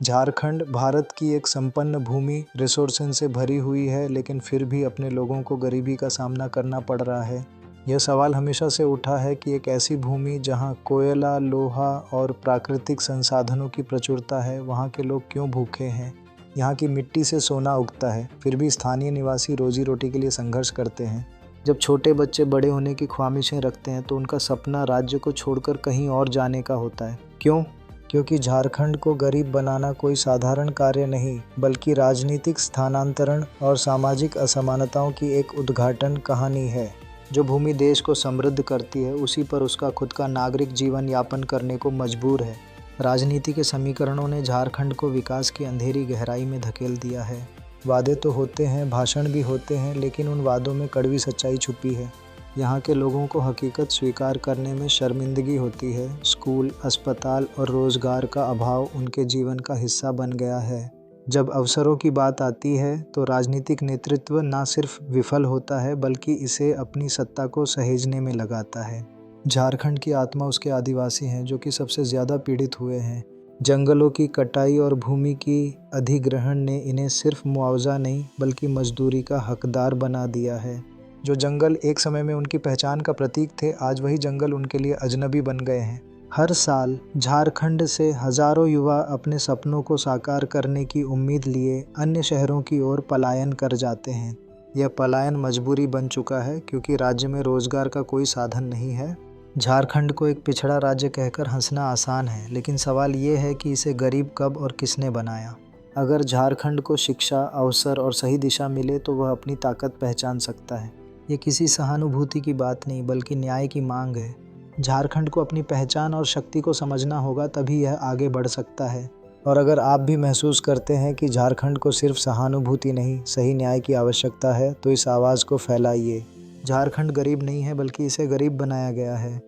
झारखंड भारत की एक संपन्न भूमि रिसोर्सेज से भरी हुई है, लेकिन फिर भी अपने लोगों को गरीबी का सामना करना पड़ रहा है। यह सवाल हमेशा से उठा है कि एक ऐसी भूमि जहां कोयला, लोहा और प्राकृतिक संसाधनों की प्रचुरता है, वहां के लोग क्यों भूखे हैं। यहाँ की मिट्टी से सोना उगता है, फिर भी स्थानीय निवासी रोजी रोटी के लिए संघर्ष करते हैं। जब छोटे बच्चे बड़े होने की ख्वाहिशें रखते हैं तो उनका सपना राज्य को छोड़कर कहीं और जाने का होता है। क्यों? क्योंकि झारखंड को गरीब बनाना कोई साधारण कार्य नहीं, बल्कि राजनीतिक स्थानांतरण और सामाजिक असमानताओं की एक उद्घाटन कहानी है। जो भूमि देश को समृद्ध करती है, उसी पर उसका खुद का नागरिक जीवन यापन करने को मजबूर है। राजनीति के समीकरणों ने झारखंड को विकास की अंधेरी गहराई में धकेल दिया है। वादे तो होते हैं, भाषण भी होते हैं, लेकिन उन वादों में कड़वी सच्चाई छुपी है। यहाँ के लोगों को हकीकत स्वीकार करने में शर्मिंदगी होती है। स्कूल, अस्पताल और रोज़गार का अभाव उनके जीवन का हिस्सा बन गया है। जब अवसरों की बात आती है तो राजनीतिक नेतृत्व न सिर्फ विफल होता है, बल्कि इसे अपनी सत्ता को सहेजने में लगाता है। झारखंड की आत्मा उसके आदिवासी हैं, जो कि सबसे ज़्यादा पीड़ित हुए हैं। जंगलों की कटाई और भूमि की अधिग्रहण ने इन्हें सिर्फ मुआवजा नहीं, बल्कि मजदूरी का हकदार बना दिया है। जो जंगल एक समय में उनकी पहचान का प्रतीक थे, आज वही जंगल उनके लिए अजनबी बन गए हैं। हर साल झारखंड से हजारों युवा अपने सपनों को साकार करने की उम्मीद लिए अन्य शहरों की ओर पलायन कर जाते हैं। यह पलायन मजबूरी बन चुका है, क्योंकि राज्य में रोजगार का कोई साधन नहीं है। झारखंड को एक पिछड़ा राज्य कहकर हंसना आसान है, लेकिन सवाल ये है कि इसे गरीब कब और किसने बनाया। अगर झारखंड को शिक्षा, अवसर और सही दिशा मिले तो वह अपनी ताकत पहचान सकता है। ये किसी सहानुभूति की बात नहीं, बल्कि न्याय की मांग है। झारखंड को अपनी पहचान और शक्ति को समझना होगा, तभी यह आगे बढ़ सकता है। और अगर आप भी महसूस करते हैं कि झारखंड को सिर्फ सहानुभूति नहीं, सही न्याय की आवश्यकता है, तो इस आवाज़ को फैलाइए। झारखंड गरीब नहीं है, बल्कि इसे गरीब बनाया गया है।